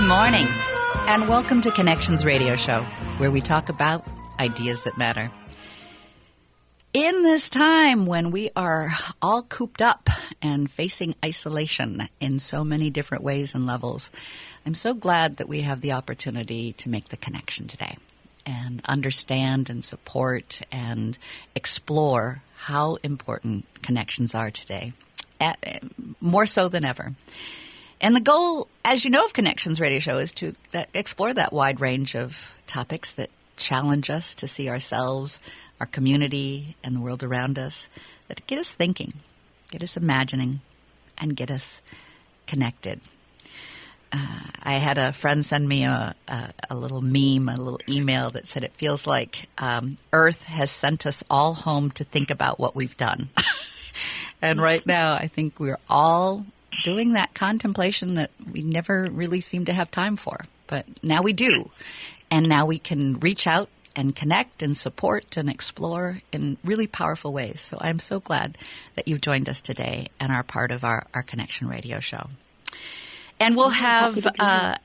morning, and welcome to Connections Radio Show, where we talk about ideas that matter. In this time when we are all cooped up and facing isolation in so many different ways and levels, I'm so glad that we have the opportunity to make the connection today and understand and support and explore how important connections are today, more so than ever. And the goal, as you know, of Connections Radio Show is to explore that wide range of topics that challenge us to see ourselves, our community, and the world around us, that get us thinking, get us imagining, and get us connected. I had a friend send me a little meme, a little email that said it feels like Earth has sent us all home to think about what we've done. And right now, I think we're all doing that contemplation that we never really seem to have time for. But now we do. And now we can reach out and connect and support and explore in really powerful ways. So I'm so glad that you've joined us today and are part of our Connection Radio Show. And we'll have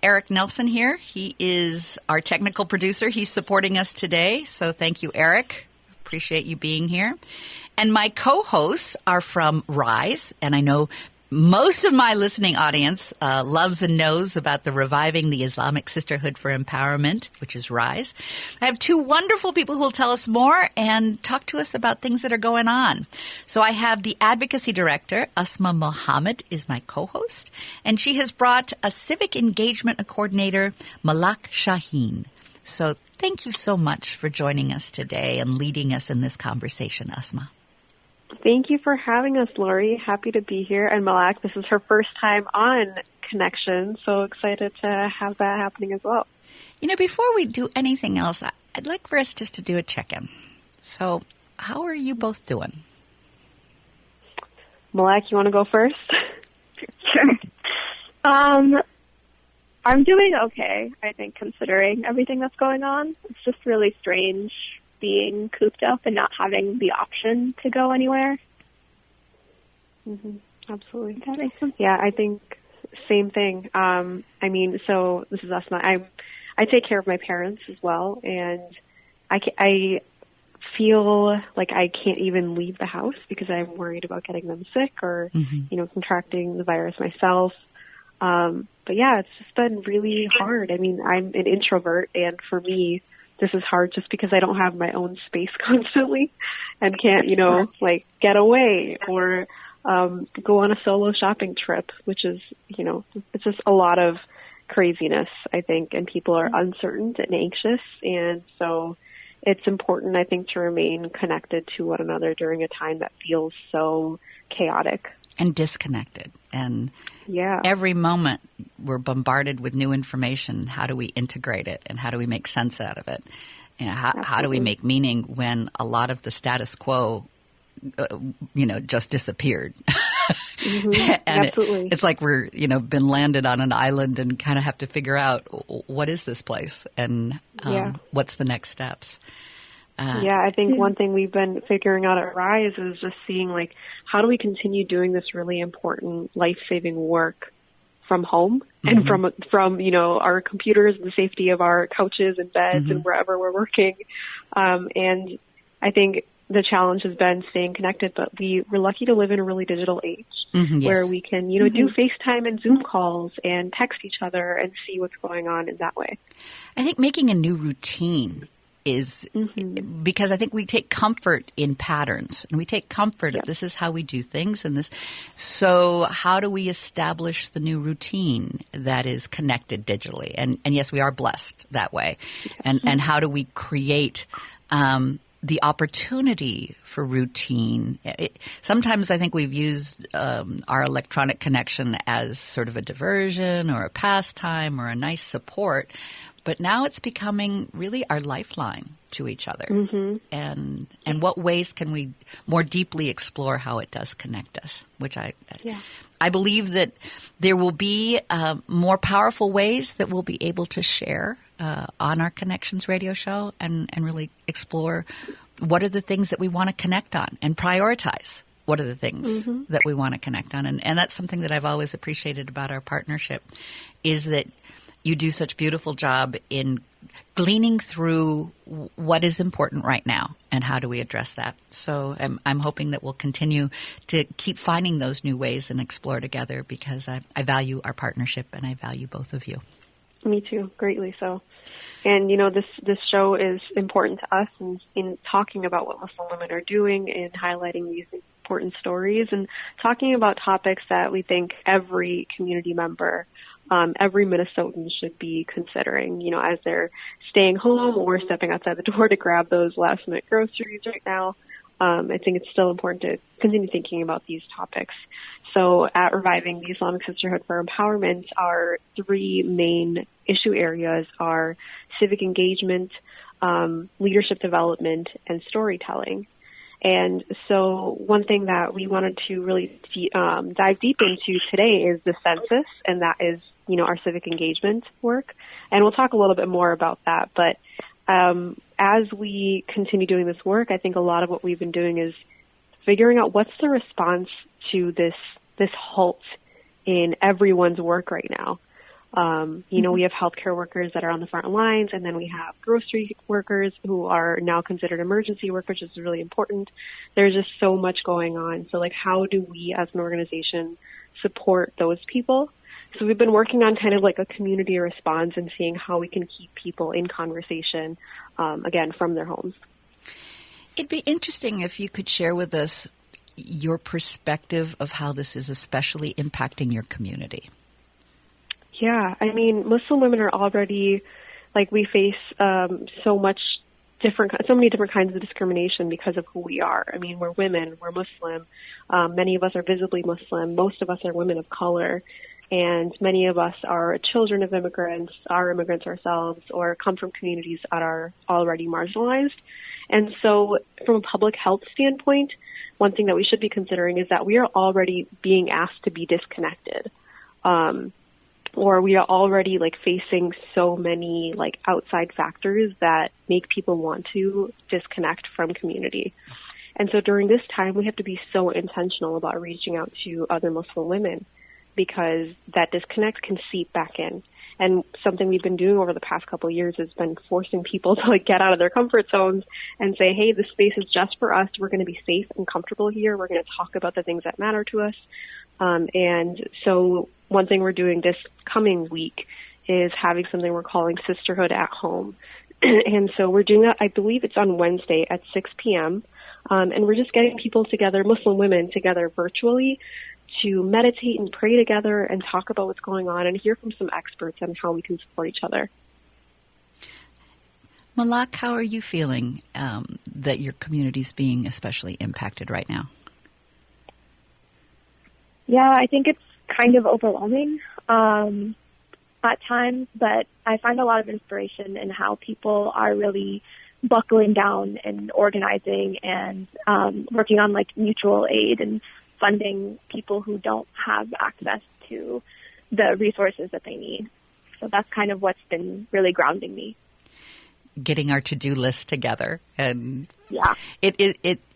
Eric Nelson here. He is our technical producer. He's supporting us today. So thank you, Eric. Appreciate you being here. And my co-hosts are from RISE, and I know most of my listening audience loves and knows about the Reviving the Islamic Sisterhood for Empowerment, which is RISE. I have two wonderful people who will tell us more and talk to us about things that are going on. So I have the Advocacy Director, Asma Mohammed, is my co-host, and she has brought a Civic Engagement Coordinator, Malak Shaheen. So thank you so much for joining us today and leading us in this conversation, Asma. Thank you for having us, Lori. Happy to be here. And Malak, this is her first time on Connection, so excited to have that happening as well. You know, before we do anything else, I'd like for us just to do a check-in. So how are you both doing? Malak, you want to go first? Sure. I'm doing okay, I think, considering everything that's going on. It's just really strange being cooped up and not having the option to go anywhere. Mm-hmm. Absolutely. That makes sense. Yeah, I think same thing. So this is Asma. I take care of my parents as well, and I feel like I can't even leave the house because I'm worried about getting them sick or, contracting the virus myself. But yeah, it's just been really hard. I mean, I'm an introvert, and for me, this is hard just because I don't have my own space constantly and can't, get away or go on a solo shopping trip, which is, it's just a lot of craziness, I think, and people are uncertain and anxious. And so it's important, I think, to remain connected to one another during a time that feels so chaotic. And disconnected. And every moment we're bombarded with new information. How do we integrate it? And how do we make sense out of it? And how do we make meaning when a lot of the status quo, just disappeared? Mm-hmm. And Absolutely. It's like we're, been landed on an island and kind of have to figure out what is this place and what's the next steps. I think one thing we've been figuring out at RISE is just seeing, how do we continue doing this really important life-saving work from home and from our computers and the safety of our couches and beds and wherever we're working. And I think the challenge has been staying connected, but we're lucky to live in a really digital age where we can, do FaceTime and Zoom calls and text each other and see what's going on in that way. I think making a new routine is because I think we take comfort in patterns and we take comfort that this is how we do things and this. So how do we establish the new routine that is connected digitally? And yes, we are blessed that way. And how do we create the opportunity for routine? Sometimes I think we've used our electronic connection as sort of a diversion or a pastime or a nice support. But now it's becoming really our lifeline to each other. And what ways can we more deeply explore how it does connect us, which I believe that there will be more powerful ways that we'll be able to share on our Connections Radio Show and really explore what are the things that we want to connect on and prioritize. What are the things that we want to connect on? And that's something that I've always appreciated about our partnership is that you do such a beautiful job in gleaning through what is important right now and how do we address that. So I'm hoping that we'll continue to keep finding those new ways and explore together, because I value our partnership and I value both of you. Me too, greatly so. And, this show is important to us in talking about what Muslim women are doing and highlighting these important stories and talking about topics that we think every community member, every Minnesotan should be considering, as they're staying home or stepping outside the door to grab those last-minute groceries right now. I think it's still important to continue thinking about these topics. So at Reviving the Islamic Sisterhood for Empowerment, our three main issue areas are civic engagement, leadership development, and storytelling. And so one thing that we wanted to really dive deep into today is the census, and that is, our civic engagement work. And we'll talk a little bit more about that. But as we continue doing this work, I think a lot of what we've been doing is figuring out what's the response to this halt in everyone's work right now. We have healthcare workers that are on the front lines, and then we have grocery workers who are now considered emergency work, which is really important. There's just so much going on. So, how do we as an organization support those people? So we've been working on kind of like a community response and seeing how we can keep people in conversation, again, from their homes. It'd be interesting if you could share with us your perspective of how this is especially impacting your community. Yeah, Muslim women are already, we face so many different kinds of discrimination because of who we are. We're women, we're Muslim. Many of us are visibly Muslim. Most of us are women of color. And many of us are children of immigrants, are immigrants ourselves, or come from communities that are already marginalized. And so from a public health standpoint, one thing that we should be considering is that we are already being asked to be disconnected. Or we are already facing so many outside factors that make people want to disconnect from community. And so during this time, we have to be so intentional about reaching out to other Muslim women, because that disconnect can seep back in. And something we've been doing over the past couple of years has been forcing people to get out of their comfort zones and say, hey, this space is just for us. We're going to be safe and comfortable here. We're going to talk about the things that matter to us. And so one thing we're doing this coming week is having something we're calling Sisterhood at Home. And so we're doing that, I believe it's on Wednesday at 6 p.m. And we're just getting people together, Muslim women together virtually, to meditate and pray together and talk about what's going on and hear from some experts on how we can support each other. Malak, how are you feeling that your community is being especially impacted right now? Yeah, I think it's kind of overwhelming at times, but I find a lot of inspiration in how people are really buckling down and organizing and working on mutual aid and funding people who don't have access to the resources that they need. So that's kind of what's been really grounding me. Getting our to-do list together. And yeah,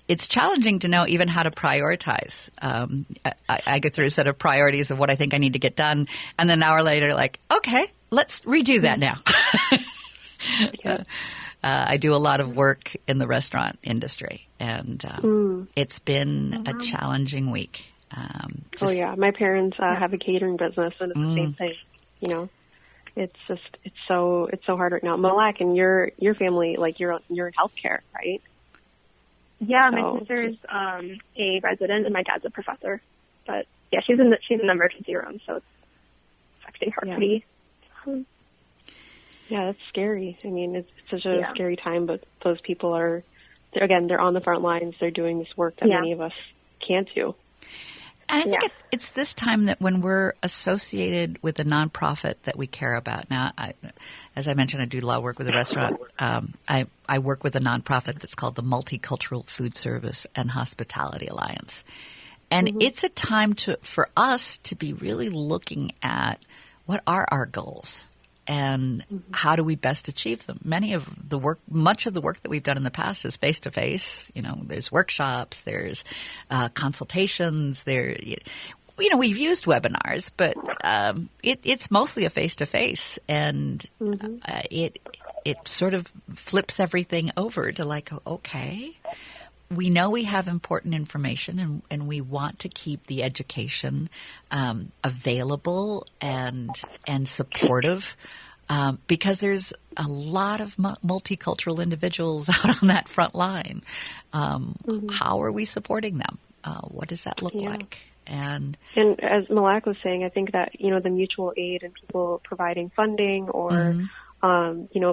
it's challenging to know even how to prioritize. I go through a set of priorities of what I think I need to get done, and then an hour later, okay, let's redo that now. I do a lot of work in the restaurant industry, and it's been a challenging week. My parents have a catering business, and it's the same thing. It's so hard right now. Malak, and your family, you're in healthcare, right? Yeah, my sister's a resident, and my dad's a professor. But yeah, she's in the emergency room, so it's affecting her pretty. Yeah, that's scary. It's such a scary time, but those people they're on the front lines. They're doing this work that many of us can't do. And I think it's this time that when we're associated with a nonprofit that we care about. Now, as I mentioned, I do a lot of work with a restaurant. I work with a nonprofit that's called the Multicultural Food Service and Hospitality Alliance. And it's a time for us to be really looking at what are our goals and how do we best achieve them. Much of the work that we've done in the past is face-to-face. There's workshops, there's consultations. we've used webinars, but it's mostly a face-to-face, and it sort of flips everything over to like, okay, we know we have important information, and we want to keep the education available and supportive, because there's a lot of multicultural individuals out on that front line. How are we supporting them? What does that look like? And as Malak was saying, I think that, the mutual aid and people providing funding or,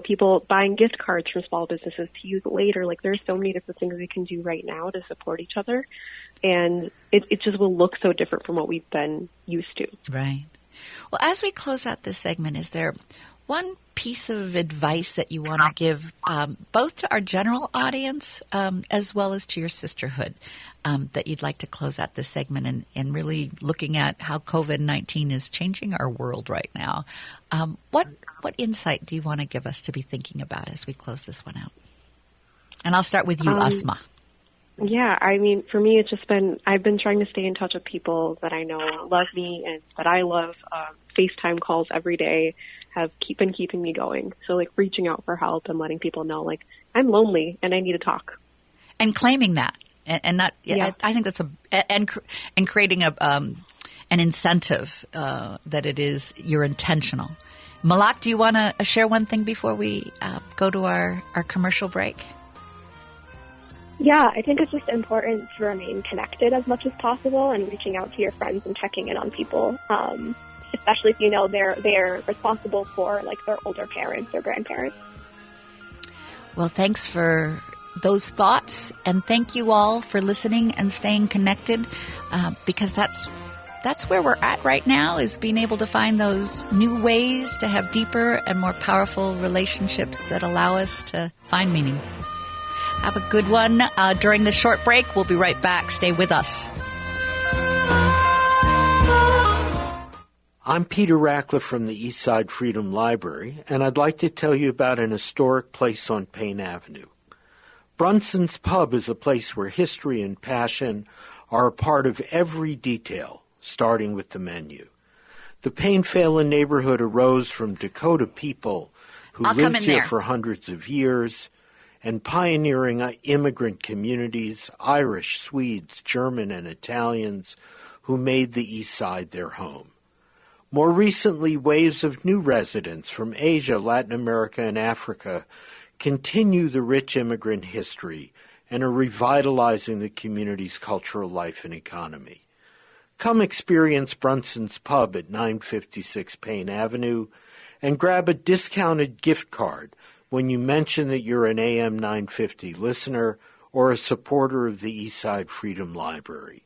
people buying gift cards from small businesses to use later, like there's so many different things we can do right now to support each other. And it just will look so different from what we've been used to. Right. Well, as we close out this segment, is there one piece of advice that you want to give both to our general audience as well as to your sisterhood that you'd like to close out this segment and really looking at how COVID-19 is changing our world right now? What insight do you want to give us to be thinking about as we close this one out? And I'll start with you, Asma. Yeah, I mean, for me, it's just I've been trying to stay in touch with people that I know love me and that I love. FaceTime calls every day have been keeping me going. So, like, reaching out for help and letting people know, like, I'm lonely and I need to talk. And claiming that. And not, I think that's and creating an incentive that you're intentional. Malak, do you want to share one thing before we go to our commercial break? Yeah, I think it's just important to remain connected as much as possible and reaching out to your friends and checking in on people, especially if they're responsible for like their older parents or grandparents. Well, thanks for those thoughts, and thank you all for listening and staying connected, because that's where we're at right now, is being able to find those new ways to have deeper and more powerful relationships that allow us to find meaning. Have a good one during this short break. We'll be right back. Stay with us. I'm Peter Ratcliffe from the Eastside Freedom Library, and I'd like to tell you about an historic place on Payne Avenue. Brunson's Pub is a place where history and passion are a part of every detail, starting with the menu. The Payne Phelan neighborhood arose from Dakota people who lived here for hundreds of years, and pioneering immigrant communities, Irish, Swedes, German, and Italians, who made the East Side their home. More recently, waves of new residents from Asia, Latin America, and Africa continue the rich immigrant history and are revitalizing the community's cultural life and economy. Come experience Brunson's Pub at 956 Payne Avenue and grab a discounted gift card when you mention that you're an AM 950 listener or a supporter of the Eastside Freedom Library.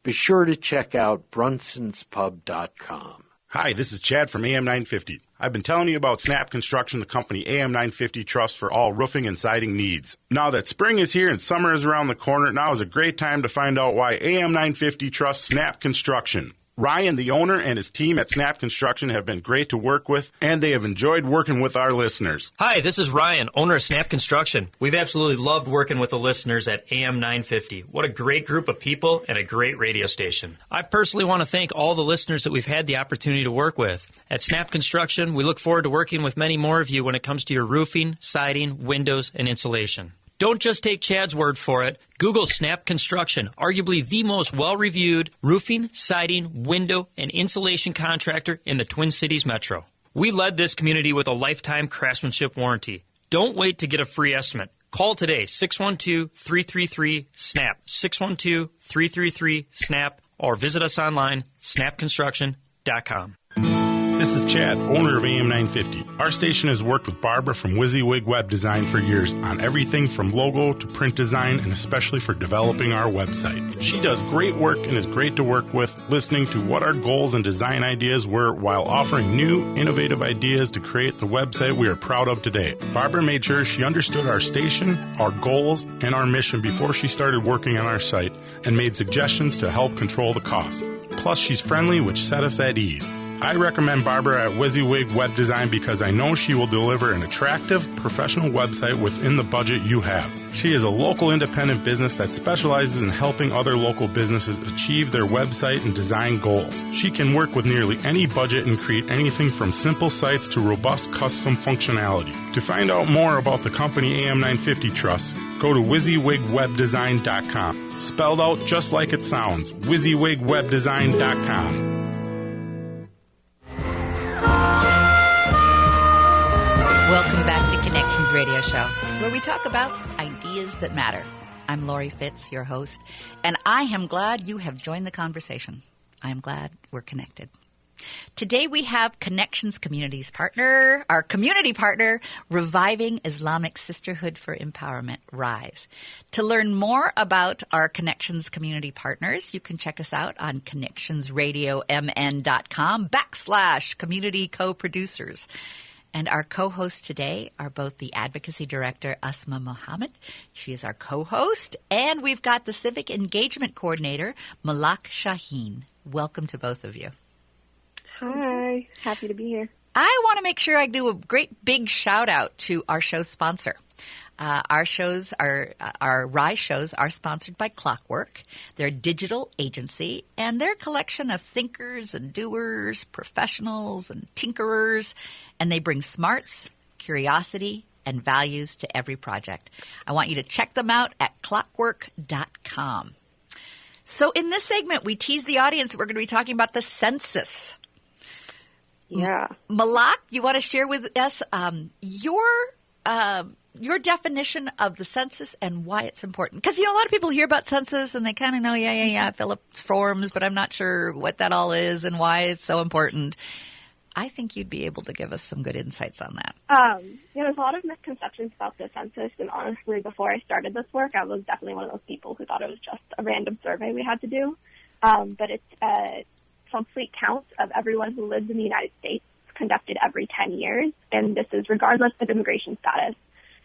Be sure to check out brunsonspub.com. Hi, this is Chad from AM 950. I've been telling you about Snap Construction, the company AM 950 trusts for all roofing and siding needs. Now that spring is here and summer is around the corner, now is a great time to find out why AM 950 trusts Snap Construction. Ryan, the owner, and his team at Snap Construction have been great to work with, and they have enjoyed working with our listeners. Hi, this is Ryan, owner of Snap Construction. We've absolutely loved working with the listeners at AM 950. What a great group of people and a great radio station. I personally want to thank all the listeners that we've had the opportunity to work with. At Snap Construction, we look forward to working with many more of you when it comes to your roofing, siding, windows, and insulation. Don't just take Chad's word for it. Google Snap Construction, arguably the most well-reviewed roofing, siding, window, and insulation contractor in the Twin Cities metro. We led this community with a lifetime craftsmanship warranty. Don't wait to get a free estimate. Call today, 612-333-SNAP, 612-333-SNAP, or visit us online, snapconstruction.com. This is Chad, owner of AM 950. Our station has worked with Barbara from WYSIWYG Web Design for years on everything from logo to print design, and especially for developing our website. She does great work and is great to work with, listening to what our goals and design ideas were while offering new, innovative ideas to create the website we are proud of today. Barbara made sure she understood our station, our goals, and our mission before she started working on our site and made suggestions to help control the cost. Plus, she's friendly, which set us at ease. I recommend Barbara at WYSIWYG Web Design because I know she will deliver an attractive, professional website within the budget you have. She is a local independent business that specializes in helping other local businesses achieve their website and design goals. She can work with nearly any budget and create anything from simple sites to robust custom functionality. To find out more about the company AM950 Trust, go to WYSIWYGWebDesign.com. Spelled out just like it sounds, WYSIWYGWebDesign.com. Welcome back to Connections Radio Show, where we talk about ideas that matter. I'm Lori Fitz, your host, and I am glad you have joined the conversation. I am glad we're connected. Today we have Connections Communities partner, our community partner, Reviving Islamic Sisterhood for Empowerment, RISE. To learn more about our Connections community partners, you can check us out on connectionsradiomn.com/community co-producers. And our co-hosts today are both the Advocacy Director, Asma Mohammed. She is our co-host. And we've got the Civic Engagement Coordinator, Malak Shaheen. Welcome to both of you. Hi. Happy to be here. I want to make sure I do a great big shout out to our show sponsor. Our RISE shows are sponsored by Clockwork. They're a digital agency, and they're a collection of thinkers and doers, professionals and tinkerers, and they bring smarts, curiosity, and values to every project. I want you to check them out at clockwork.com. So in this segment, we tease the audience that we're going to be talking about the census. Yeah. Malak, you want to share with us your definition of the census and why it's important? Because, a lot of people hear about census and they kind of know, fill up forms, but I'm not sure what that all is and why it's so important. I think you'd be able to give us some good insights on that. There's a lot of misconceptions about the census, and honestly, before I started this work, I was definitely one of those people who thought it was just a random survey we had to do. But it's a complete count of everyone who lives in the United States, conducted every 10 years, and this is regardless of immigration status.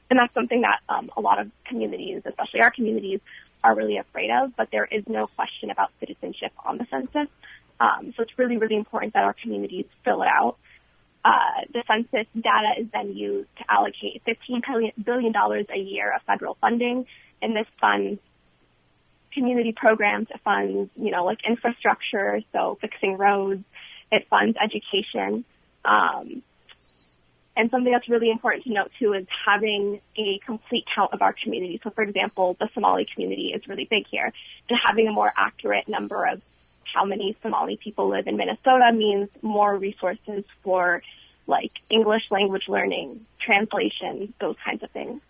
And that's something that a lot of communities, especially our communities, are really afraid of, but there is no question about citizenship on the census. So it's really, really important that our communities fill it out. The census data is then used to allocate $15 billion a year of federal funding, and this funds community programs. It funds, like infrastructure, so fixing roads. It funds education. And something that's really important to note, too, is having a complete count of our community. So, for example, the Somali community is really big here. And having a more accurate number of how many Somali people live in Minnesota means more resources for, English language learning, translation, those kinds of things.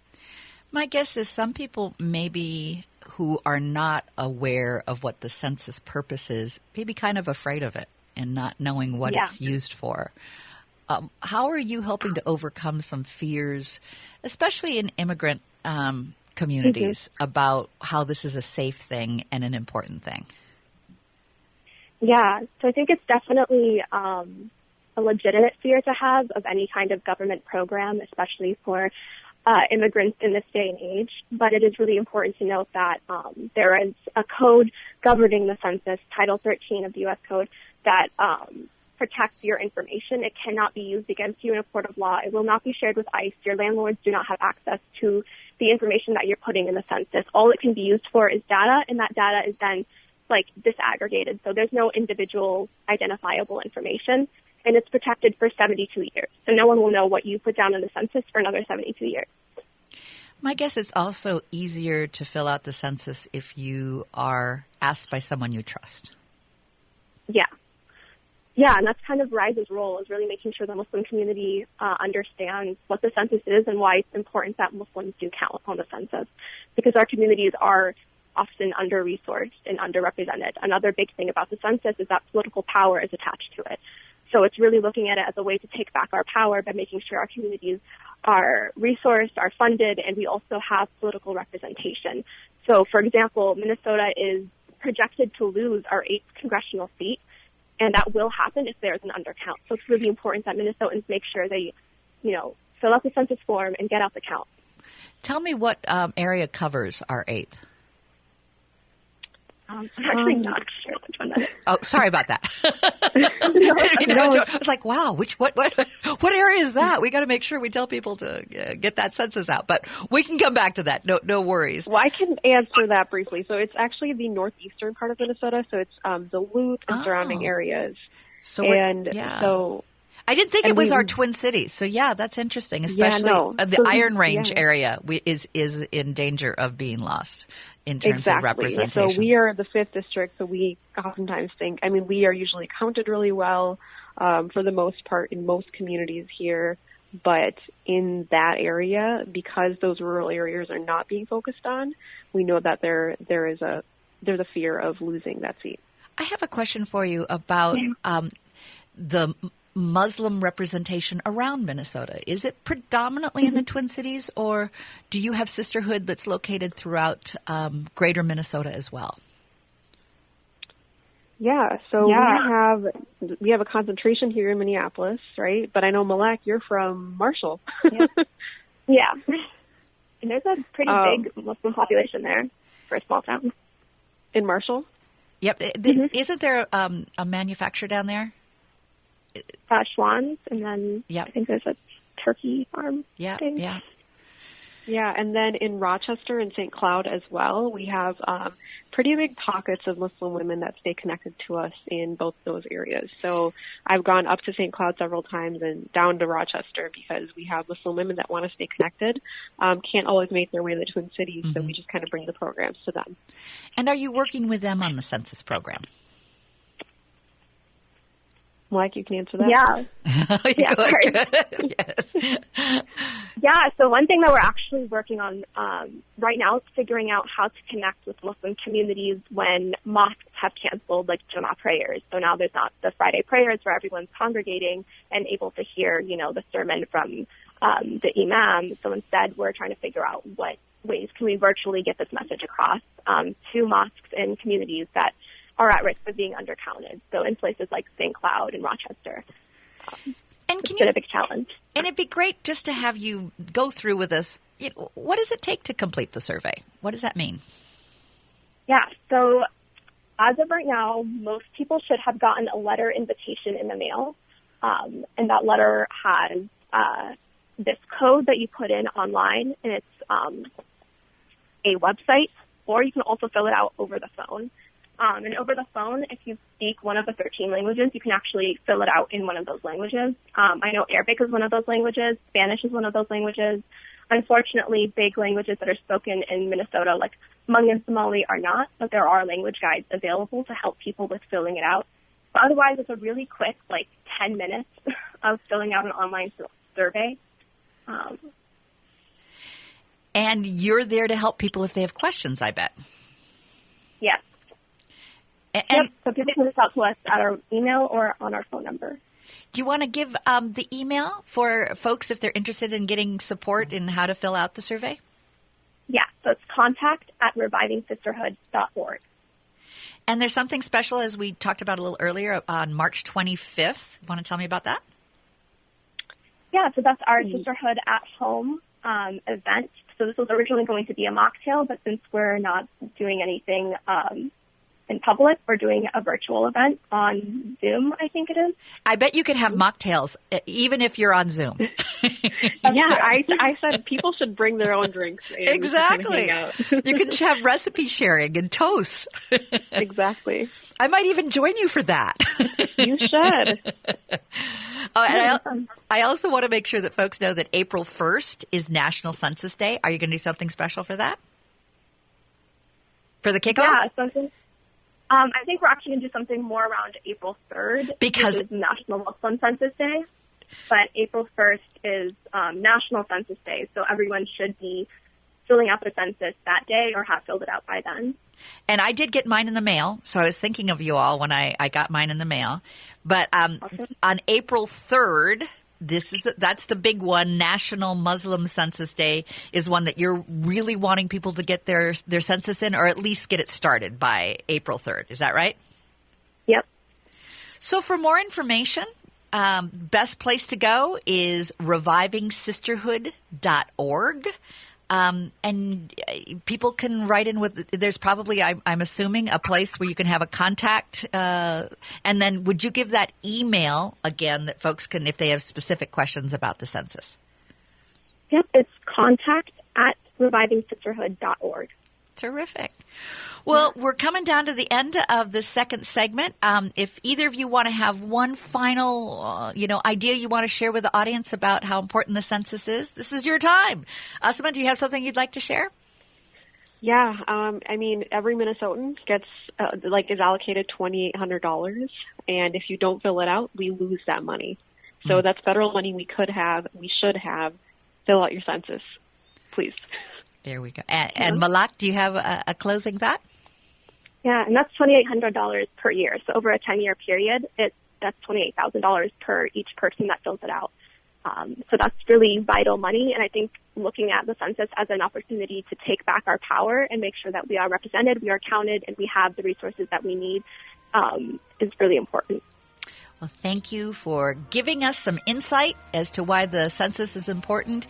My guess is some people maybe who are not aware of what the census purpose is, maybe kind of afraid of it and not knowing what it's used for. How are you helping to overcome some fears, especially in immigrant communities, about how this is a safe thing and an important thing? Yeah, so I think it's definitely a legitimate fear to have of any kind of government program, especially for immigrants in this day and age. But it is really important to note that there is a code governing the census, Title 13 of the U.S. Code, that protects your information. It cannot be used against you in a court of law. It will not be shared with ICE. Your landlords do not have access to the information that you're putting in the census. All it can be used for is data, and that data is then disaggregated. So there's no individual identifiable information, and it's protected for 72 years. So no one will know what you put down in the census for another 72 years. My guess it's also easier to fill out the census if you are asked by someone you trust. Yeah. Yeah, and that's kind of RISE's role, is really making sure the Muslim community understands what the census is and why it's important that Muslims do count on the census, because our communities are often under-resourced and underrepresented. Another big thing about the census is that political power is attached to it. So it's really looking at it as a way to take back our power by making sure our communities are resourced, are funded, and we also have political representation. So, for example, Minnesota is projected to lose our 8th congressional seat, and that will happen if there's an undercount. So it's really important that Minnesotans make sure they, fill out the census form and get out the count. Tell me what area covers our 8th. I'm actually not sure which one that is. Oh, sorry about that. It's like, wow, what area is that? We got to make sure we tell people to get that census out. But we can come back to that. No worries. Well, I can answer that briefly. So it's actually the northeastern part of Minnesota. So it's Duluth and surrounding areas. So I didn't think it was our Twin Cities. So yeah, that's interesting. Especially the Iron Range area is in danger of being lost in terms of representation. So we are the 5th district. So we oftentimes think, we are usually counted really well for the most part in most communities here. But in that area, because those rural areas are not being focused on, we know that there's a fear of losing that seat. I have a question for you about the Muslim representation around Minnesota. Is it predominantly in the Twin Cities, or do you have sisterhood that's located throughout greater Minnesota as well? Yeah, so we have a concentration here in Minneapolis, right? But I know, Malak, you're from Marshall. Yeah. And there's a pretty big Muslim population there for a small town. In Marshall? Yep. Isn't there a manufacturer down there? Schwann's, and then I think there's a turkey farm thing. Yeah, and then in Rochester and St. Cloud as well, we have pretty big pockets of Muslim women that stay connected to us in both those areas. So I've gone up to St. Cloud several times and down to Rochester because we have Muslim women that want to stay connected, can't always make their way to the Twin Cities, so we just kind of bring the programs to them. And are you working with them on the census program? Mike, you can answer that. Good. Yes. Yeah, so one thing that we're actually working on right now is figuring out how to connect with Muslim communities when mosques have canceled, like Jummah prayers. So now there's not the Friday prayers where everyone's congregating and able to hear, the sermon from the imam. So instead, we're trying to figure out what ways can we virtually get this message across to mosques and communities that are at risk of being undercounted. So in places like St. Cloud and Rochester. It's been a big challenge. And it'd be great just to have you go through with us. What does it take to complete the survey? What does that mean? Yeah, so as of right now, most people should have gotten a letter invitation in the mail. And that letter has this code that you put in online, and it's a website, or you can also fill it out over the phone. And over the phone, if you speak one of the 13 languages, you can actually fill it out in one of those languages. I know Arabic is one of those languages. Spanish is one of those languages. Unfortunately, big languages that are spoken in Minnesota, like Hmong and Somali, are not, but there are language guides available to help people with filling it out. But otherwise, it's a really quick, 10 minutes of filling out an online survey. And you're there to help people if they have questions, I bet. Yes. And so people can reach out to us at our email or on our phone number. Do you want to give the email for folks if they're interested in getting support in how to fill out the survey? Yeah, so it's contact@revivingsisterhood.org. And there's something special, as we talked about a little earlier, on March 25th. Want to tell me about that? Yeah, so that's our Sisterhood at Home event. So this was originally going to be a mocktail, but since we're not doing anything in public, we're doing a virtual event on Zoom, I think it is. I bet you could have mocktails even if you're on Zoom. I said people should bring their own drinks. And exactly. kind of hang out. You can have recipe sharing and toasts. Exactly. I might even join you for that. You should. And I also want to make sure that folks know that April 1st is National Census Day. Are you going to do something special for that? For the kickoff? Yeah, something. I think we're actually going to do something more around April 3rd. Because which is National Muslim Census Day. But April 1st is National Census Day, so everyone should be filling out their census that day or have filled it out by then. And I did get mine in the mail, so I was thinking of you all when I got mine in the mail. But Awesome. On April 3rd, that's the big one. National Muslim Census Day is one that you're really wanting people to get their census in, or at least get it started by April 3rd. Is that right? Yep. So for more information, best place to go is revivingsisterhood.org. And people can write in with, there's probably, I'm assuming, a place where you can have a contact. And then would you give that email again that folks can, if they have specific questions about the census? Yep, it's contact@revivingsisterhood.org. Terrific. Well, we're coming down to the end of the second segment. If either of you want to have one final, idea you want to share with the audience about how important the census is, this is your time. Asma, do you have something you'd like to share? Yeah, every Minnesotan gets is allocated $2,800, and if you don't fill it out, we lose that money. So that's federal money we should have. Fill out your census, please. There we go. And Malak, do you have a closing thought? Yeah, and that's $2,800 per year. So over a 10-year period, that's $28,000 per each person that fills it out. So that's really vital money. And I think looking at the census as an opportunity to take back our power and make sure that we are represented, we are counted, and we have the resources that we need is really important. Well, thank you for giving us some insight as to why the census is important,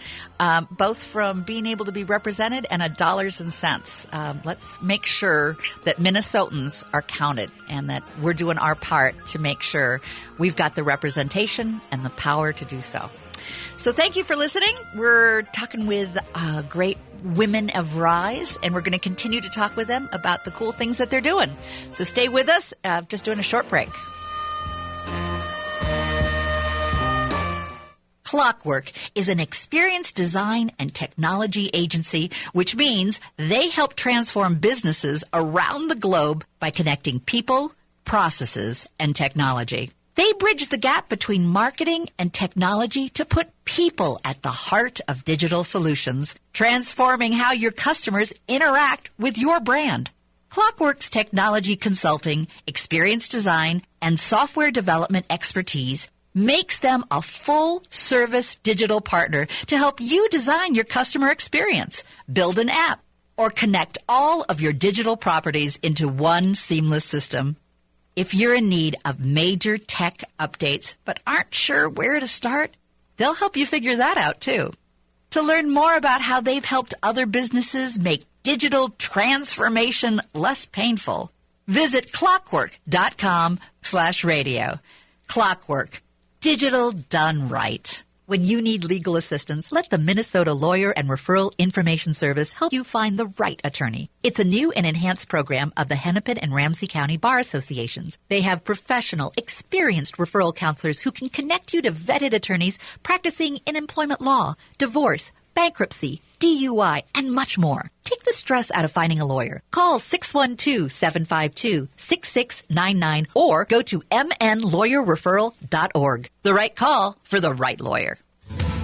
both from being able to be represented and a dollars and cents. Let's make sure that Minnesotans are counted and that we're doing our part to make sure we've got the representation and the power to do so. So thank you for listening. We're talking with great women of Rise, and we're going to continue to talk with them about the cool things that they're doing. So stay with us. Just doing a short break. Clockwork is an experience design and technology agency, which means they help transform businesses around the globe by connecting people, processes, and technology. They bridge the gap between marketing and technology to put people at the heart of digital solutions, transforming how your customers interact with your brand. Clockwork's technology consulting, experience design, and software development expertise makes them a full-service digital partner to help you design your customer experience, build an app, or connect all of your digital properties into one seamless system. If you're in need of major tech updates but aren't sure where to start, they'll help you figure that out too. To learn more about how they've helped other businesses make digital transformation less painful, visit clockwork.com/radio. Clockwork. Digital done right. When you need legal assistance, let the Minnesota Lawyer and Referral Information Service help you find the right attorney. It's a new and enhanced program of the Hennepin and Ramsey County Bar Associations. They have professional, experienced referral counselors who can connect you to vetted attorneys practicing in employment law, divorce, bankruptcy, DUI, and much more. Take the stress out of finding a lawyer. Call 612-752-6699 or go to mnlawyerreferral.org. The right call for the right lawyer.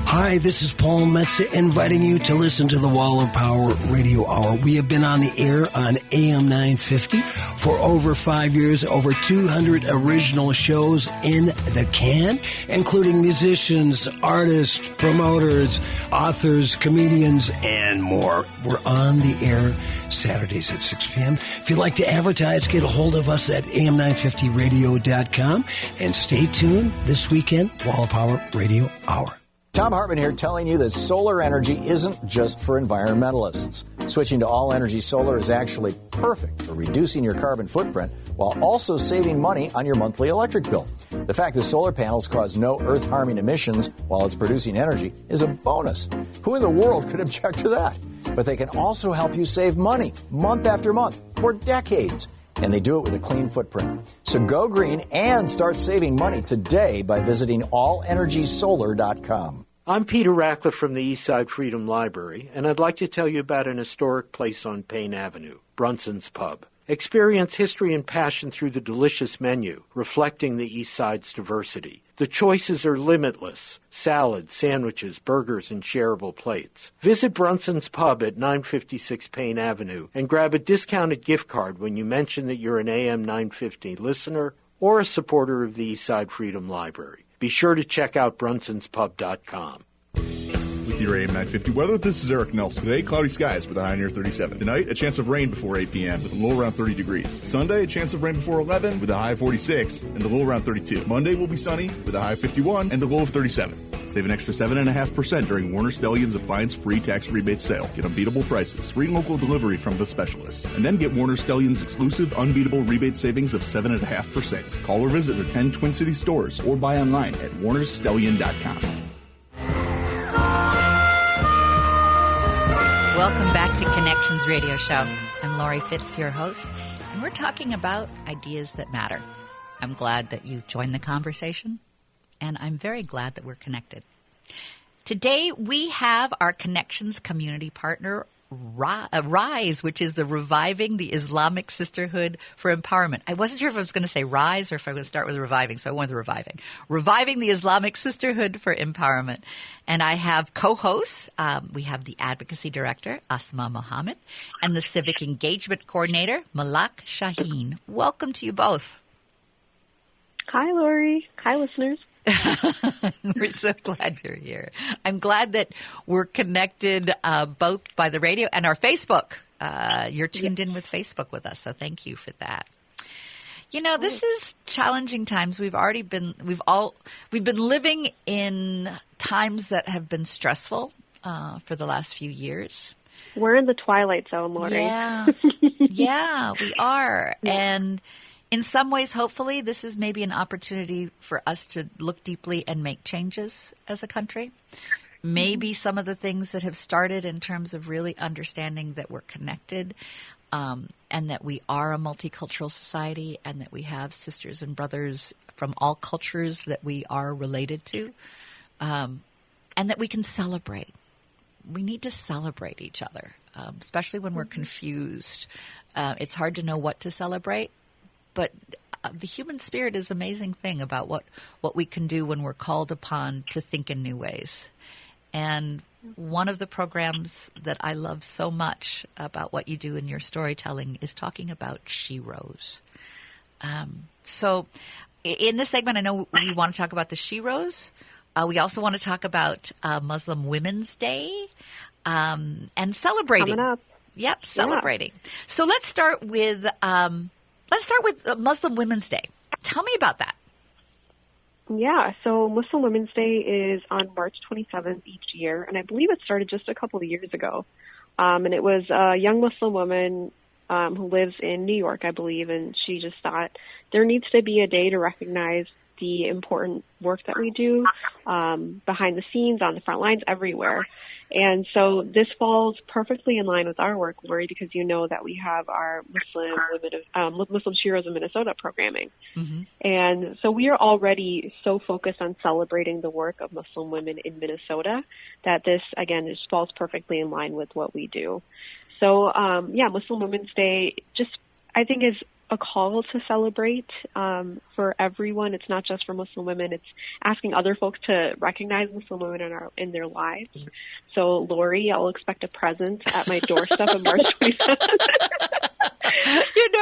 Hi, this is Paul Metza inviting you to listen to the Wall of Power Radio Hour. We have been on the air on AM 950 for over 5 years, over 200 original shows in the can, including musicians, artists, promoters, authors, comedians, and more. We're on the air Saturdays at 6 p.m. If you'd like to advertise, get a hold of us at am950radio.com and stay tuned this weekend, Wall of Power Radio Hour. Tom Hartman here telling you that solar energy isn't just for environmentalists. Switching to all-energy solar is actually perfect for reducing your carbon footprint while also saving money on your monthly electric bill. The fact that solar panels cause no earth-harming emissions while it's producing energy is a bonus. Who in the world could object to that? But they can also help you save money month after month for decades. And they do it with a clean footprint. So go green and start saving money today by visiting allenergysolar.com. I'm Peter Ratcliffe from the Eastside Freedom Library, and I'd like to tell you about an historic place on Payne Avenue, Brunson's Pub. Experience history and passion through the delicious menu, reflecting the East Side's diversity. The choices are limitless: salads, sandwiches, burgers, and shareable plates. Visit Brunson's Pub at 956 Payne Avenue and grab a discounted gift card when you mention that you're an AM 950 listener or a supporter of the Eastside Freedom Library. Be sure to check out brunsonspub.com. With your AM 950 weather, this is Eric Nelson. Today, cloudy skies with a high near 37. Tonight, a chance of rain before 8 p.m. with a low around 30 degrees. Sunday, a chance of rain before 11 with a high of 46 and a low around 32. Monday will be sunny with a high of 51 and a low of 37. Save an extra 7.5% during Warner Stellian's Appliance Free Tax Rebate Sale. Get unbeatable prices, free local delivery from the specialists, and then get Warner Stellian's exclusive unbeatable rebate savings of 7.5%. Call or visit their 10 Twin Cities stores or buy online at warnerstellian.com. Welcome back to Connections Radio Show. I'm Lori Fitz, your host, and we're talking about ideas that matter. I'm glad that you joined the conversation, and I'm very glad that we're connected. Today, we have our Connections community partner, RISE, which is the Reviving the Islamic Sisterhood for Empowerment. I wasn't sure if I was going to say RISE or if I was going to start with Reviving, so I went with Reviving. Reviving the Islamic Sisterhood for Empowerment. And I have co-hosts. We have the Advocacy Director, Asma Mohammed, and the Civic Engagement Coordinator, Malak Shaheen. Welcome to you both. Hi, Lori. Hi, listeners. We're so glad you're here. I'm glad that we're connected both by the radio and our Facebook. You're tuned in with Facebook with us, so thank you for that. You know, this is challenging times. We've been living in times that have been stressful for the last few years. We're in the twilight zone, Lori. Yeah, we are. And in some ways, hopefully, this is maybe an opportunity for us to look deeply and make changes as a country. Maybe some of the things that have started in terms of really understanding that we're connected and that we are a multicultural society and that we have sisters and brothers from all cultures that we are related to, and that we can celebrate. We need to celebrate each other, especially when we're confused. It's hard to know what to celebrate. But the human spirit is an amazing thing about what we can do when we're called upon to think in new ways. And one of the programs that I love so much about what you do in your storytelling is talking about Sheroes. So in this segment, I know we want to talk about the Sheroes. We also want to talk about Muslim Women's Day and celebrating. Coming up. Yep, celebrating. Yeah. So let's start with Muslim Women's Day. Tell me about that. Yeah, so Muslim Women's Day is on March 27th each year, and I believe it started just a couple of years ago. And it was a young Muslim woman who lives in New York, I believe, and she just thought there needs to be a day to recognize the important work that we do behind the scenes, on the front lines, everywhere. And so this falls perfectly in line with our work, Lori, because you know that we have our Muslim Sheroes of Minnesota programming. Mm-hmm. And so we are already so focused on celebrating the work of Muslim women in Minnesota that this, again, just falls perfectly in line with what we do. So, Muslim Women's Day just, I think, is a call to celebrate for everyone. It's not just for Muslim women. It's asking other folks to recognize Muslim women in their lives. So, Lori, I'll expect a present at my doorstep on March 27th.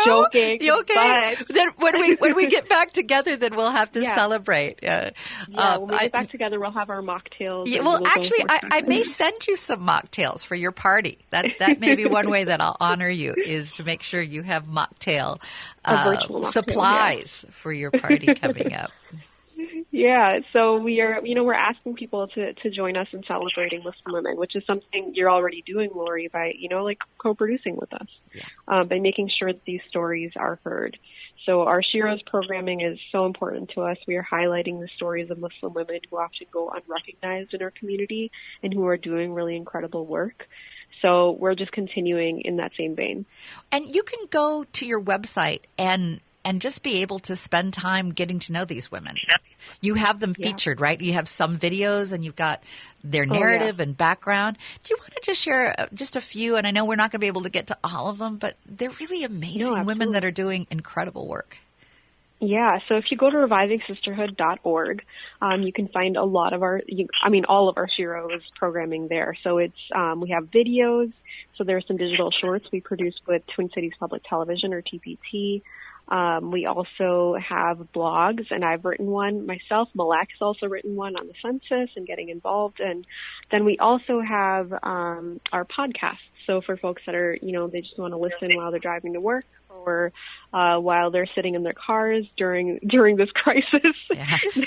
Joking. Okay. But then when we get back together, then we'll have to celebrate. When we get back together, we'll have our mocktails. Yeah, well, actually, I may send you some mocktails for your party. That may be one way that I'll honor you, is to make sure you have mocktail supplies for your party coming up. Yeah, so we're asking people to join us in celebrating Muslim women, which is something you're already doing, Lori, by, co-producing with us, by making sure that these stories are heard. So our Sheroes programming is so important to us. We are highlighting the stories of Muslim women who often go unrecognized in our community and who are doing really incredible work. So we're just continuing in that same vein. And you can go to your website and just be able to spend time getting to know these women. You have them featured, right? You have some videos and you've got their narrative and background. Do you want to just share just a few? And I know we're not going to be able to get to all of them, but they're really amazing women that are doing incredible work. Yeah, so if you go to revivingsisterhood.org, you can find a lot of all of our Sheroes programming there. So it's we have videos. So there are some digital shorts we produced with Twin Cities Public Television, or TPT. We also have blogs, and I've written one myself. Malak has also written one on the census and getting involved. And then we also have our podcasts. So for folks that are, they just want to listen while they're driving to work or while they're sitting in their cars during this crisis,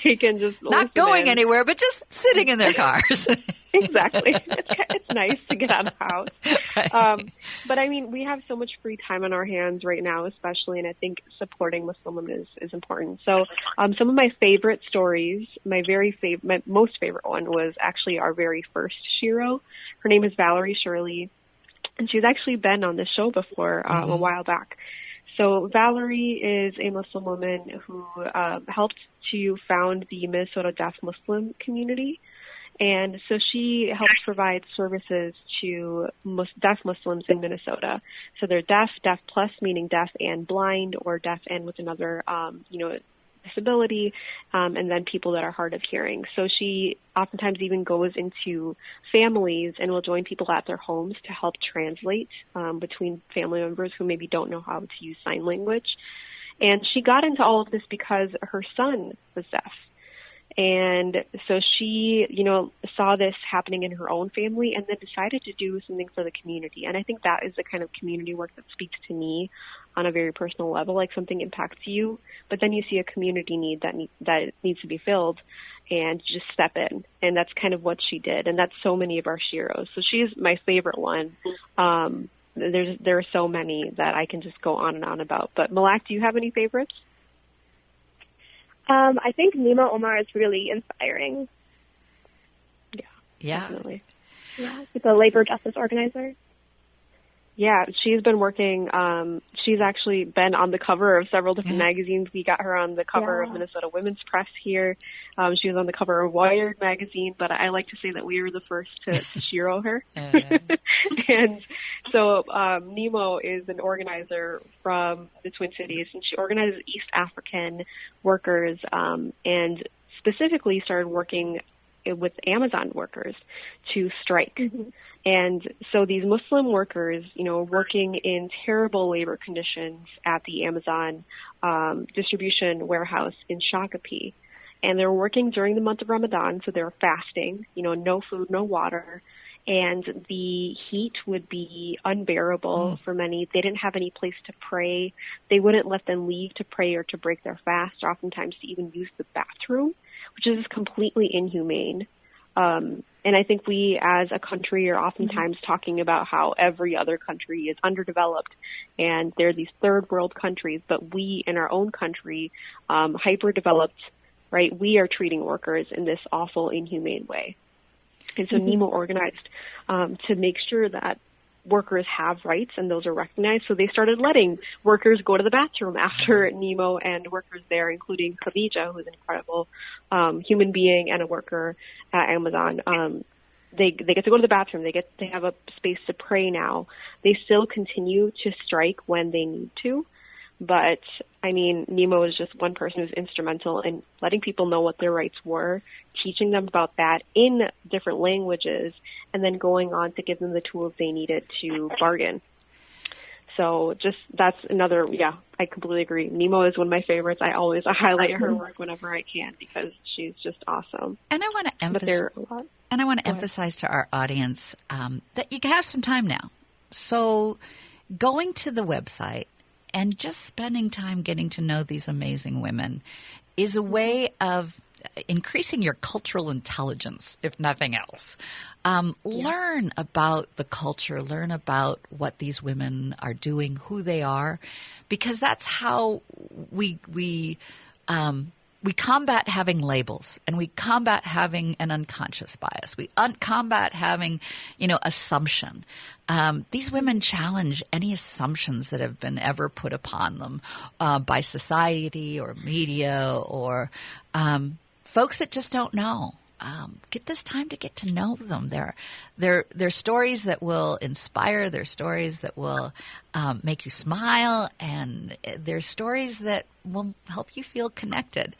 they can just not going anywhere, but just sitting in their cars. Exactly. It's nice to get out of the house. Right. But I mean, we have so much free time on our hands right now, especially, and I think supporting Muslim women is important. So some of my favorite stories, my most favorite one was actually our very first shiro. Her name is Valerie Shirley, and she's actually been on the show before a while back. So Valerie is a Muslim woman who helped to found the Minnesota Deaf Muslim community. And so she helps provide services to deaf Muslims in Minnesota. So they're deaf plus, meaning deaf and blind, or deaf and with another, disability, and then people that are hard of hearing. So she oftentimes even goes into families and will join people at their homes to help translate between family members who maybe don't know how to use sign language. And she got into all of this because her son was deaf. And so she, saw this happening in her own family and then decided to do something for the community. And I think that is the kind of community work that speaks to me on a very personal level, like something impacts you, but then you see a community need that needs to be filled and just step in. And that's kind of what she did. And that's so many of our shiros. So she's my favorite one. There are so many that I can just go on and on about. But Malak, do you have any favorites? I think Nima Omar is really inspiring. Yeah. Definitely. Yeah, she's a labor justice organizer. Yeah, she's been working. She's actually been on the cover of several different magazines. We got her on the cover of Minnesota Women's Press here. She was on the cover of Wired magazine, but I like to say that we were the first to shiro her. And so Nemo is an organizer from the Twin Cities, and she organizes East African workers and specifically started working with Amazon workers to strike. And so these Muslim workers, working in terrible labor conditions at the Amazon distribution warehouse in Shakopee. And they're working during the month of Ramadan, so they're fasting, no food, no water. And the heat would be unbearable for many. They didn't have any place to pray. They wouldn't let them leave to pray or to break their fast, or oftentimes to even use the bathroom, which is completely inhumane. And I think we as a country are oftentimes talking about how every other country is underdeveloped and there are these third world countries, but we in our own country, hyper-developed, right, we are treating workers in this awful, inhumane way. And so Nemo organized to make sure that workers have rights and those are recognized. So they started letting workers go to the bathroom after Nemo and workers there, including Khadija, who's an incredible human being and a worker at Amazon. They get to go to the bathroom. They have a space to pray now. They still continue to strike when they need to. But, I mean, Nemo is just one person who's instrumental in letting people know what their rights were, teaching them about that in different languages, and then going on to give them the tools they needed to bargain. So that's another, I completely agree. Nemo is one of my favorites. I highlight her work whenever I can because she's just awesome. And I want to emphasize to our audience that you have some time now. So going to the website and just spending time getting to know these amazing women is a way of increasing your cultural intelligence, if nothing else. Learn about the culture, learn about what these women are doing, who they are, because that's how we combat having labels, and we combat having an unconscious bias. We combat having, assumption. These women challenge any assumptions that have been ever put upon them by society or media or folks that just don't know. Get this time to get to know them. They're stories that will inspire. They're stories that will make you smile, and they're stories that will help you feel connected.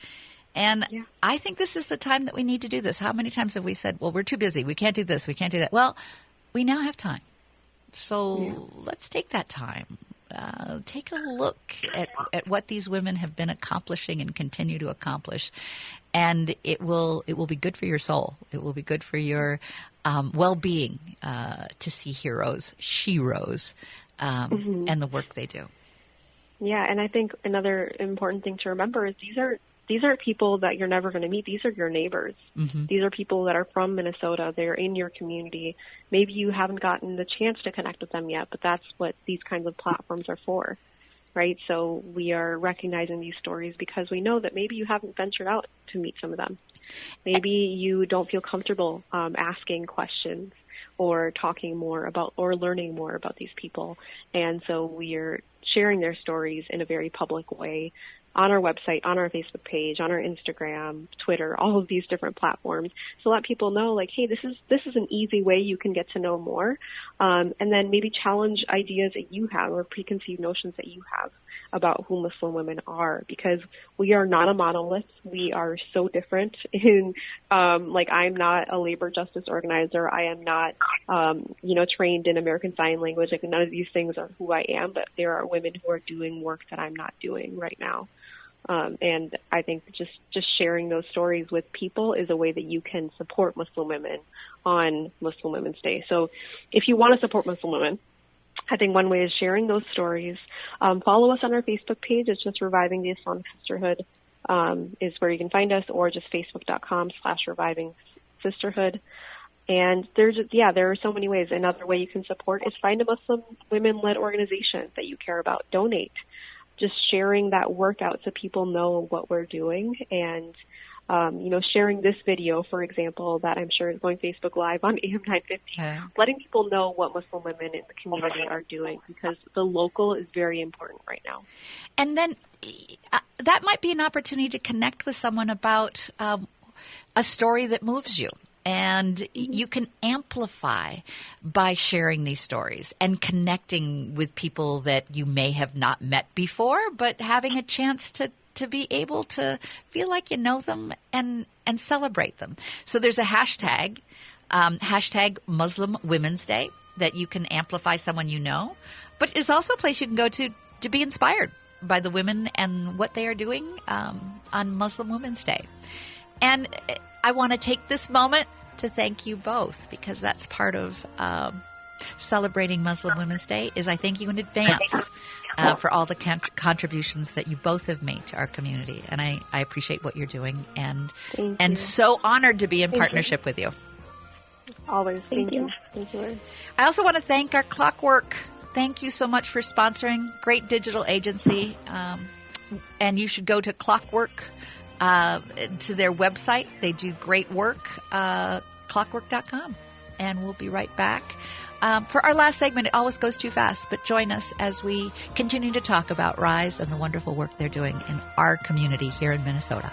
And I think this is the time that we need to do this. How many times have we said, well, we're too busy. We can't do this. We can't do that. Well, we now have time. So let's take that time take a look at what these women have been accomplishing and continue to accomplish. And it will be good for your soul. It will be good for your well-being to see heroes, sheroes, and the work they do. Yeah, and I think another important thing to remember is these aren't people that you're never going to meet. These are your neighbors. Mm-hmm. These are people that are from Minnesota. They're in your community. Maybe you haven't gotten the chance to connect with them yet, but that's what these kinds of platforms are for, right? So we are recognizing these stories because we know that maybe you haven't ventured out to meet some of them. Maybe you don't feel comfortable asking questions or talking more about or learning more about these people. And so we are sharing their stories in a very public way on our website, on our Facebook page, on our Instagram, Twitter, all of these different platforms. So let people know, like, hey, this is an easy way you can get to know more. And then maybe challenge ideas that you have or preconceived notions that you have about who Muslim women are, because we are not a monolith. We are so different in, I'm not a labor justice organizer. I am not, trained in American Sign Language. Like, none of these things are who I am, but there are women who are doing work that I'm not doing right now. And I think just sharing those stories with people is a way that you can support Muslim women on Muslim Women's Day. So if you want to support Muslim women, I think one way is sharing those stories. Follow us on our Facebook page. It's just Reviving the Islamic Sisterhood is where you can find us, or just facebook.com/Reviving Sisterhood. And there are so many ways. Another way you can support is find a Muslim women-led organization that you care about. Donate. Just sharing that work out so people know what we're doing, and sharing this video, for example, that I'm sure is going Facebook Live on AM 950, letting people know what Muslim women in the community are doing, because the local is very important right now. And then that might be an opportunity to connect with someone about a story that moves you. And you can amplify by sharing these stories and connecting with people that you may have not met before, but having a chance to be able to feel like you know them and celebrate them. So there's a hashtag Muslim Women's Day, that you can amplify someone you know. But it's also a place you can go to be inspired by the women and what they are doing on Muslim Women's Day. And I want to take this moment to thank you both, because that's part of celebrating Muslim Women's Day, is I thank you in advance for all the contributions that you both have made to our community. And I appreciate what you're doing, and so honored to be in partnership with you. Always. Thank you. Thank you. I also want to thank our Clockwork. Thank you so much for sponsoring. Great digital agency. And you should go to Clockwork, to their website. They do great work, clockwork.com. And we'll be right back. For our last segment, it always goes too fast, but join us as we continue to talk about RISE and the wonderful work they're doing in our community here in Minnesota.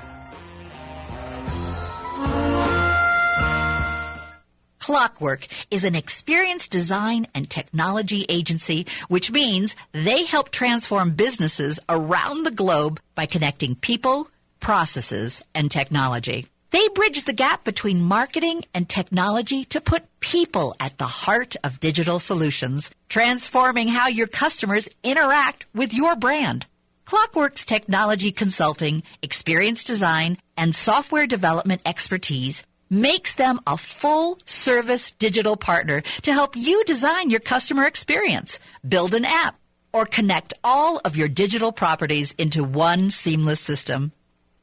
Clockwork is an experience design and technology agency, which means they help transform businesses around the globe by connecting people, processes, and technology. They bridge the gap between marketing and technology to put people at the heart of digital solutions, transforming how your customers interact with your brand. Clockwork's technology consulting, experience design, and software development expertise makes them a full-service digital partner to help you design your customer experience, build an app, or connect all of your digital properties into one seamless system.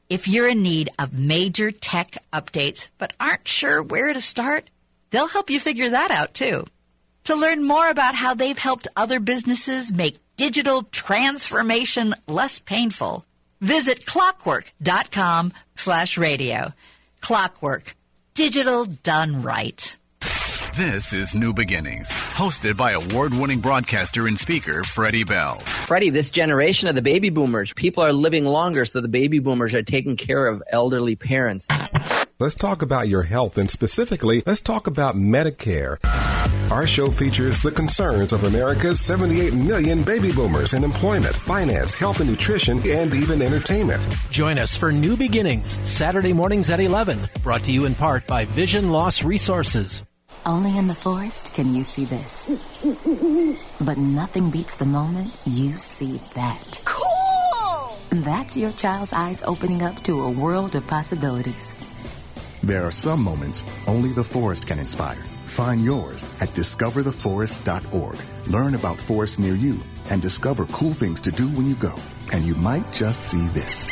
If you're in need of major tech updates but aren't sure where to start, they'll help you figure that out too. To learn more about how they've helped other businesses make digital transformation less painful, visit clockwork.com/radio. Clockwork. Digital done right. This is New Beginnings, hosted by award-winning broadcaster and speaker Freddie Bell. Freddie, this generation of the baby boomers, people are living longer, so the baby boomers are taking care of elderly parents. Let's talk about your health, and specifically, let's talk about Medicare. Our show features the concerns of America's 78 million baby boomers in employment, finance, health and nutrition, and even entertainment. Join us for New Beginnings, Saturday mornings at 11, brought to you in part by Vision Loss Resources. Only in the forest can you see this. But nothing beats the moment you see that. Cool! That's your child's eyes opening up to a world of possibilities. There are some moments only the forest can inspire. Find yours at discovertheforest.org. Learn about forests near you and discover cool things to do when you go. And you might just see this.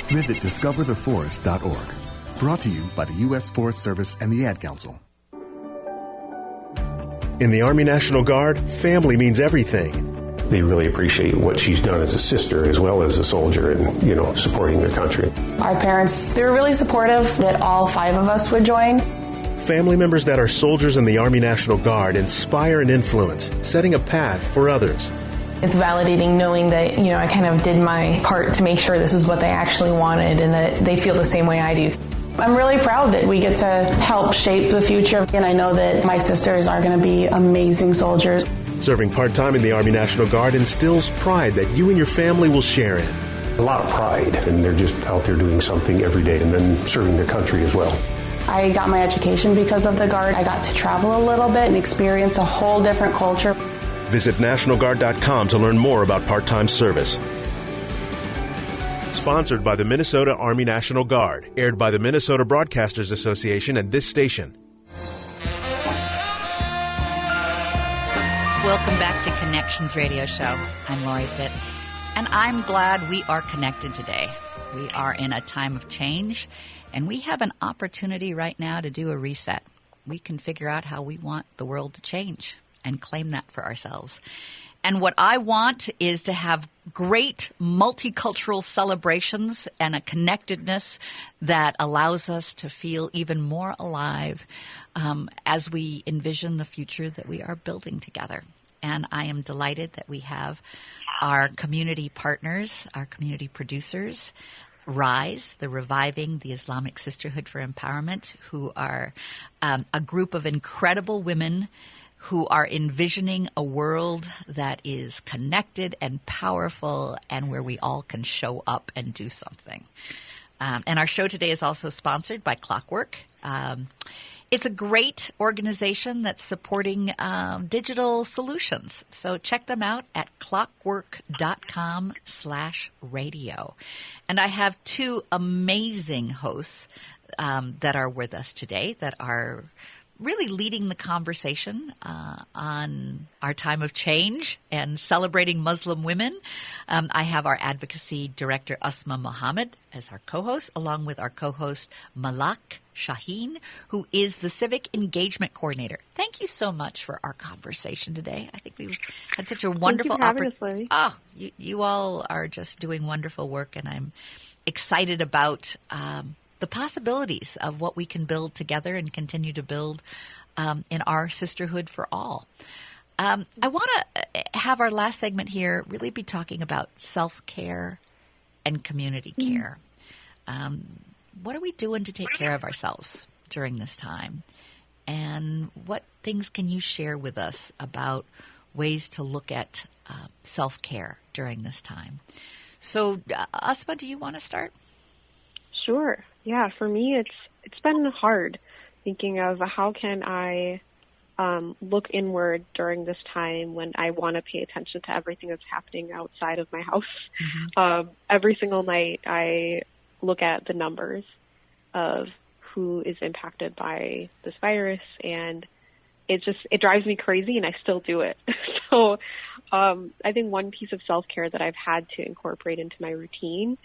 Visit discovertheforest.org. Brought to you by the U.S. Forest Service and the Ad Council. In the Army National Guard, family means everything. They really appreciate what she's done as a sister as well as a soldier and, supporting their country. Our parents, they were really supportive that all 5 of us would join. Family members that are soldiers in the Army National Guard inspire and influence, setting a path for others. It's validating knowing that, I kind of did my part to make sure this is what they actually wanted and that they feel the same way I do. I'm really proud that we get to help shape the future, and I know that my sisters are going to be amazing soldiers. Serving part-time in the Army National Guard instills pride that you and your family will share in. A lot of pride, and they're just out there doing something every day and then serving their country as well. I got my education because of the Guard. I got to travel a little bit and experience a whole different culture. Visit NationalGuard.com to learn more about part-time service. Sponsored by the Minnesota Army National Guard. Aired by the Minnesota Broadcasters Association and this station. Welcome back to Connections Radio Show. I'm Lori Fitz, and I'm glad we are connected today. We are in a time of change, and we have an opportunity right now to do a reset. We can figure out how we want the world to change and claim that for ourselves. And what I want is to have great multicultural celebrations and a connectedness that allows us to feel even more alive as we envision the future that we are building together. And I am delighted that we have our community partners, our community producers, RISE, the Reviving the Islamic Sisterhood for Empowerment, who are a group of incredible women who are envisioning a world that is connected and powerful and where we all can show up and do something. And our show today is also sponsored by Clockwork. It's a great organization that's supporting digital solutions. So check them out at clockwork.com/radio. And I have 2 amazing hosts that are with us today that are really leading the conversation on our time of change and celebrating Muslim women. I have our advocacy director, Asma Mohammed, as our co-host, along with our co-host, Malak Shaheen, who is the civic engagement coordinator. Thank you so much for our conversation today. I think we've had such a wonderful opportunity. Oh, you all are just doing wonderful work, and I'm excited about the possibilities of what we can build together and continue to build in our sisterhood for all. I want to have our last segment here really be talking about self-care and community care. What are we doing to take care of ourselves during this time? And what things can you share with us about ways to look at self-care during this time? So, Asma, do you want to start? Sure. Yeah, for me, it's been hard thinking of how can I look inward during this time when I want to pay attention to everything that's happening outside of my house. Mm-hmm. Every single night I look at the numbers of who is impacted by this virus, and it drives me crazy, and I still do it. So I think one piece of self-care that I've had to incorporate into my routine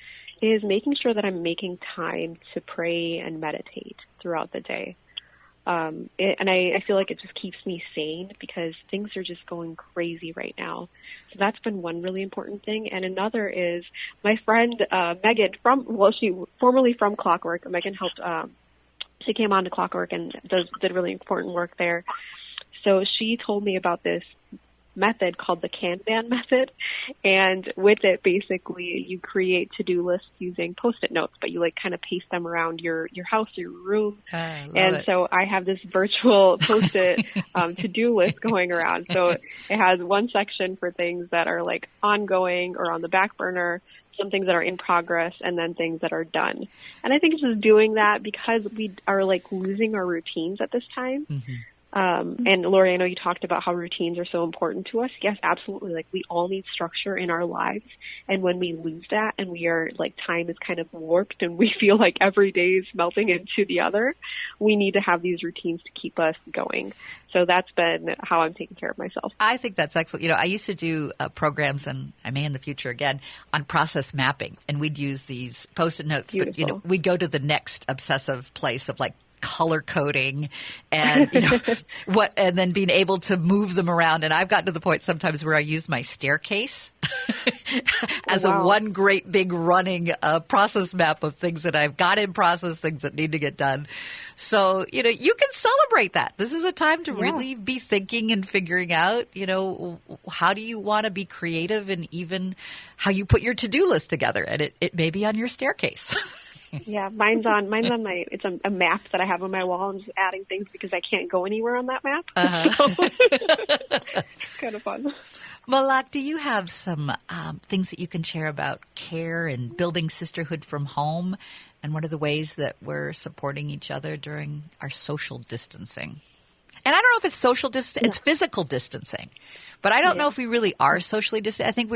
is making sure that I'm making time to pray and meditate throughout the day. And I feel like it just keeps me sane because things are just going crazy right now. So that's been one really important thing. And another is my friend Megan she formerly from Clockwork. Megan helped, she came on to Clockwork and did really important work there. So she told me about this method called the Kanban method, and with it basically you create to-do lists using Post-it notes, but you kind of paste them around your house, your room. So I have this virtual Post-it to-do list going around. So it has one section for things that are ongoing or on the back burner, some things that are in progress, and then things that are done. And I think it's just doing that because we are like losing our routines at this time. Mm-hmm. And Lori, I know you talked about how routines are so important to us. Yes, absolutely. Like, we all need structure in our lives. And when we lose that and we are like, time is kind of warped and we feel like every day is melting into the other, we need to have these routines to keep us going. So that's been how I'm taking care of myself. I think that's excellent. You know, I used to do programs, and I may in the future again, on process mapping. And we'd use these Post-it notes. Beautiful. But, you know, we'd go to the next obsessive place of like color coding and, you know, and then being able to move them around. And I've gotten to the point sometimes where I use my staircase as a one great big running process map of things that I've got in process, things that need to get done. So, you know, you can celebrate that. This is a time to really be thinking and figuring out, you know, how do you want to be creative and even how you put your to-do list together. And it may be on your staircase. Yeah, mine's on my, it's a map that I have on my wall. I'm just adding things because I can't go anywhere on that map. So it's kind of fun. Malak, do you have some things that you can share about care and building sisterhood from home? And what are the ways that we're supporting each other during our social distancing? And I don't know if it's social distancing, it's physical distancing. But I don't know if we really are socially distant. I think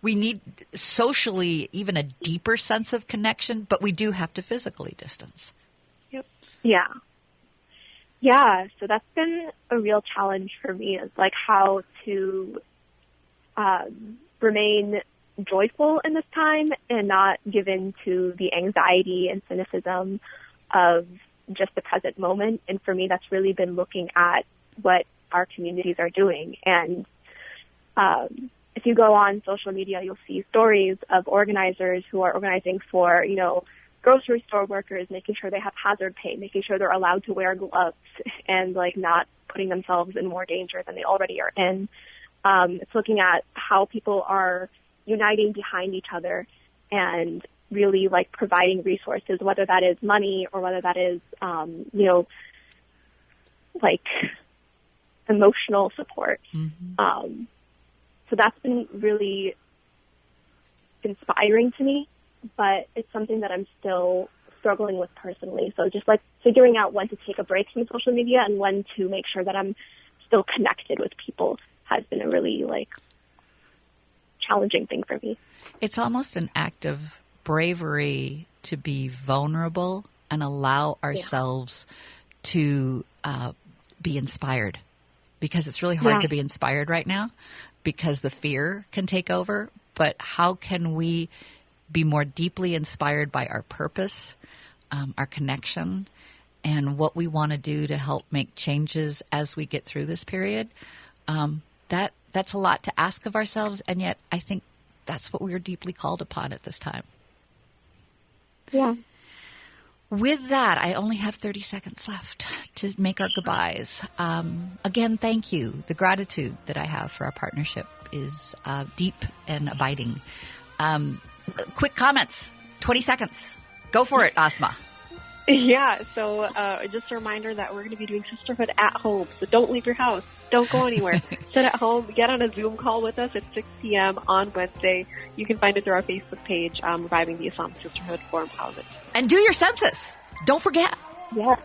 we need socially even a deeper sense of connection, but we do have to physically distance. Yep. Yeah. Yeah. So that's been a real challenge for me, is like how to remain joyful in this time and not give in to the anxiety and cynicism of just the present moment. And for me, that's really been looking at what our communities are doing. And if you go on social media, you'll see stories of organizers who are organizing for, you know, grocery store workers, making sure they have hazard pay, making sure they're allowed to wear gloves and like not putting themselves in more danger than they already are in. It's looking at how people are uniting behind each other and really like providing resources, whether that is money or whether that is, you know, like emotional support. Mm-hmm. So that's been really inspiring to me, but it's something that I'm still struggling with personally. So just like figuring out when to take a break from social media and when to make sure that I'm still connected with people has been a really like challenging thing for me. It's almost an act of bravery to be vulnerable and allow ourselves to be inspired, because it's really hard to be inspired right now because the fear can take over. But how can we be more deeply inspired by our purpose, our connection, and what we want to do to help make changes as we get through this period? That's a lot to ask of ourselves, and yet I think that's what we are deeply called upon at this time. Yeah. With that, I only have 30 seconds left to make our goodbyes. Again, thank you. The gratitude that I have for our partnership is deep and abiding. Quick comments, 20 seconds. Go for it, Asma. Yeah, so just a reminder that we're going to be doing Sisterhood at home. So don't leave your house. Don't go anywhere. Sit at home. Get on a Zoom call with us at 6 p.m. on Wednesday. You can find it through our Facebook page, Reviving the Islamic Sisterhood for Empowerment. And do your census. Don't forget. Yeah.